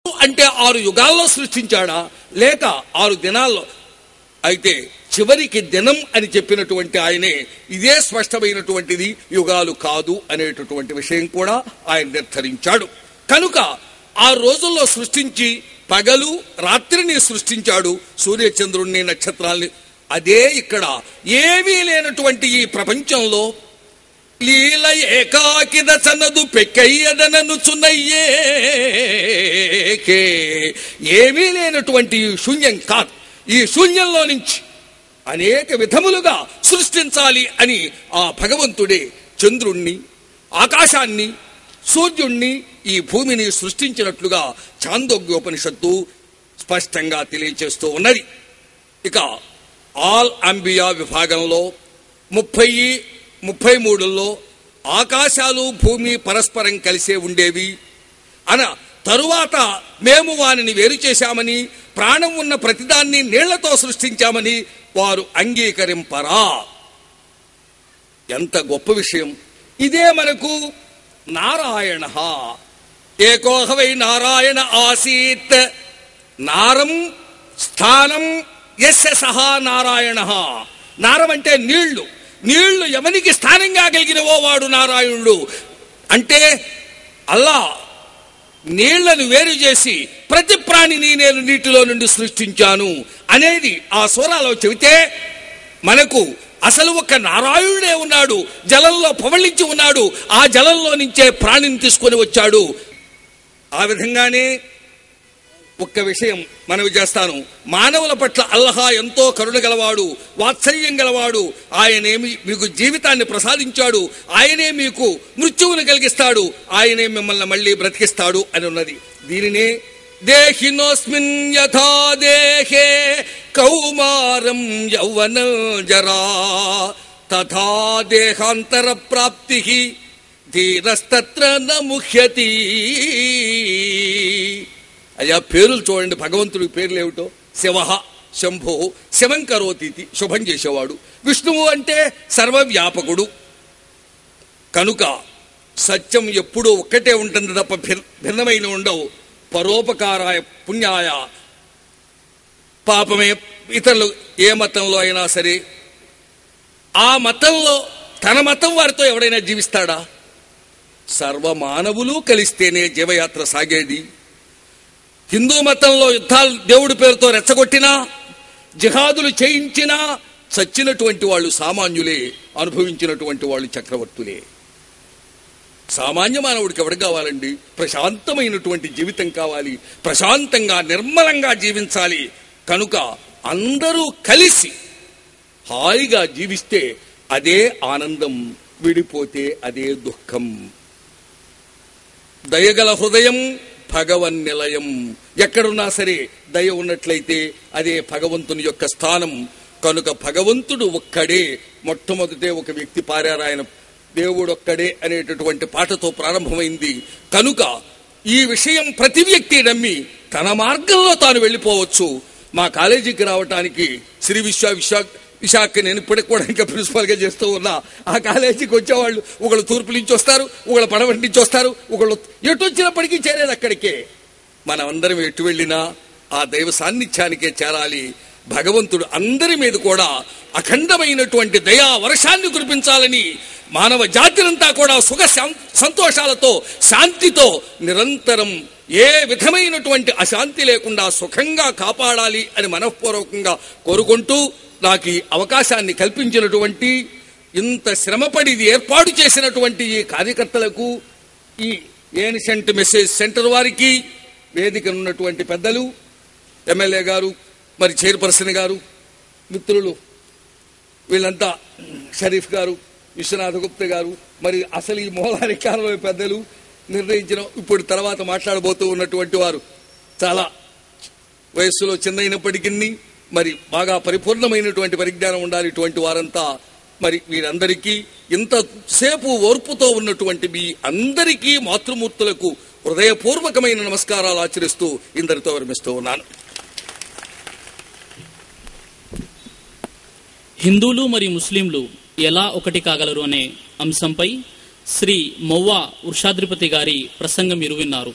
అంటే 6 యుగాల్లో సృష్టించాడా లేక 6 దినాల్లో? అయితే చివరికి దినం అని చెప్పినటువంటి ఆయనే ఇదే స్పష్టమైనటువంటిది, యుగాలు కాదు అనేటటువంటి విషయం కూడా ఆయన నిర్ధారించాడు. కనుక 6 రోజుల్లో సృష్టించి పగలు రాత్రిని సృష్టించాడు, సూర్యచంద్రుణ్ణి నక్షత్రాల్ని. అదే ఇక్కడ ఏమీ లేనటువంటి ఈ ప్రపంచంలో లీల ఏకాకిద చనదు పెక్కయ్యదనను చునయ్యేకే, ఏమీ లేనటువంటి శూన్యం కాదు. ఈ శూన్యంలో నుంచి అనేక విధములుగా సృష్టించాలి అని ఆ భగవంతుడే చంద్రుణ్ణి, ఆకాశాన్ని, సూర్యుణ్ణి, ఈ భూమిని సృష్టించినట్లుగా ఛాందోగ్యోపనిషత్తు స్పష్టంగా తెలియచేస్తూ ఉన్నది. ఇక ఆల్ అంబియా విభాగంలో 33లో ఆకాశాలు భూమి పరస్పరం కలిసే ఉండేవి అన తరువాత మేము వానిని వేరు చేశామని, ప్రాణం ఉన్న ప్రతిదాన్ని నీళ్లతో సృష్టించామని వారు అంగీకరింపరా. ఎంత గొప్ప విషయం! ఇదే మనకు నారాయణ ఏకోహవై నారాయణ ఆసీత్ నారం స్థానం యస్య సహా నారాయణ. నారం అంటే నీళ్లు, నీళ్లు ఎవనికి స్థానంగా కలిగినవో వాడు నారాయణుడు. అంటే అల్లా నీళ్లను వేరు చేసి ప్రతి ప్రాణిని నేను నీటిలో నుండి సృష్టించాను అనేది ఆ సూరాలో చెబితే మనకు అసలు ఒక నారాయణుడే ఉన్నాడు, జలంలో పవళించి ఉన్నాడు, ఆ జలంలో నుంచే ప్రాణిని తీసుకొని వచ్చాడు. ఆ విధంగానే ఒక్క విషయం మనవి చేస్తాను. మానవుల పట్ల అల్లాహ్ ఎంతో కరుణ గలవాడు, వాత్సల్యం గలవాడు. ఆయనేమి మీకు జీవితాన్ని ప్రసాదించాడు, ఆయనే మీకు మృత్యువును కలిగిస్తాడు, ఆయనే మిమ్మల్ని మళ్ళీ బ్రతికిస్తాడు అని ఉన్నది. దీనినే దేహినోస్మిన్ యథా దేహే కౌమారం యౌవన జరా తథా దేహాంతర ప్రాప్తి ధీరస్తత్ర న ముహ్యతి. అయ్యా పేర్లు చూడండి, భగవంతుడి పేర్లు ఏమిటో. శివ, శంభో, శవం కరోతి, శుభం చేసేవాడు. విష్ణువు అంటే సర్వవ్యాపకుడు. కనుక సత్యం ఎప్పుడూ ఒక్కటే ఉంటుంది తప్ప భిన్నమైన ఉండవు. పరోపకారాయ పుణ్యాయ, పాపమే ఇతరులు ఏ మతంలో అయినా సరే ఆ మతంలో తన మతం వారితో ఎవడైనా జీవిస్తాడా? సర్వమానవులు కలిస్తేనే జీవయాత్ర సాగేది. హిందూ మతంలో యుద్ధాలు దేవుడి పేరుతో రెచ్చగొట్టినా, జిహాదులు చేయించినా చచ్చినటువంటి వాళ్ళు సామాన్యులే, అనుభవించినటువంటి వాళ్ళు చక్రవర్తులే. సామాన్య మానవుడికి ఎవడు కావాలండి? ప్రశాంతమైనటువంటి జీవితం కావాలి, ప్రశాంతంగా నిర్మలంగా జీవించాలి. కనుక అందరూ కలిసి హాయిగా జీవిస్తే అదే ఆనందం, విడిపోతే అదే దుఃఖం. దయగల హృదయం భగవన్ నిలయం. ఎక్కడున్నా సరే దయ ఉన్నట్లయితే అదే భగవంతుని యొక్క స్థానం. కనుక భగవంతుడు ఒక్కడే. మొట్టమొదటే ఒక వ్యక్తి పారారు, ఆయన దేవుడొక్కడే అనేటటువంటి పాటతో ప్రారంభమైంది. కనుక ఈ విషయం ప్రతి వ్యక్తి నమ్మి తన మార్గంలో తాను వెళ్ళిపోవచ్చు. మా కాలేజీకి రావటానికి శ్రీ విశాఖ నేను ఇప్పటికి కూడా ఇంకా ప్రిన్సిపాల్ గా చేస్తూ ఉన్నా. ఆ కాలేజీకి వచ్చేవాళ్ళు ఒకళ్ళు తూర్పు నుంచి వస్తారు, ఒకళ్ళు పడమటి నుంచి వస్తారు, ఒకళ్ళు ఎటు వచ్చినప్పటికీ చేరేది అక్కడికే. మనం అందరం ఎటు వెళ్ళినా ఆ దైవ సాన్నిధ్యానికే చేరాలి. భగవంతుడు అందరి మీద కూడా అఖండమైనటువంటి దయా వర్షాన్ని కురిపించాలని, మానవ జాతినంతా కూడా సుఖ సంతోషాలతో శాంతితో నిరంతరం ఏ విధమైనటువంటి అశాంతి లేకుండా సుఖంగా కాపాడాలి అని మనఃపూర్వకంగా కోరుకుంటూ, నాకు ఈ అవకాశాన్ని కల్పించినటువంటి, ఇంత శ్రమపడి ఏర్పాటు చేసినటువంటి ఈ కార్యకర్తలకు, ఈ ఏన్షియంట్ మెసేజ్ సెంటర్ వారికి, వేదిక ఉన్నటువంటి పెద్దలు, ఎమ్మెల్యే గారు, మరి చైర్పర్సన్ గారు, మిత్రులు వీళ్ళంతా, షరీఫ్ గారు, విశ్వనాథ గుప్త గారు, మరి అసలు ఈ మూలాధికారంలో పెద్దలు నిర్ణయించిన, ఇప్పుడు తర్వాత మాట్లాడబోతూ ఉన్నటువంటి వారు చాలా వయస్సులో చిన్నైనప్పటికీ మరి బాగా పరిపూర్ణమైనటువంటి పరిజ్ఞానం ఉండాలి. ఇటువంటి వారంతా మరి వీరందరికీ ఇంతసేపు ఓర్పుతో ఉన్నటువంటి మీ అందరికీ మాతృమూర్తులకు హృదయపూర్వకమైన నమస్కారాలు ఆచరిస్తూ ఇందరితో విరమిస్తూ ఉన్నాను. హిందువులు మరియు ముస్లింలు ఎలా ఒకటి కాగలరు అనే అంశంపై శ్రీ మొవ్వా వృషాద్రిపతి గారి ప్రసంగం మీరు విన్నారు.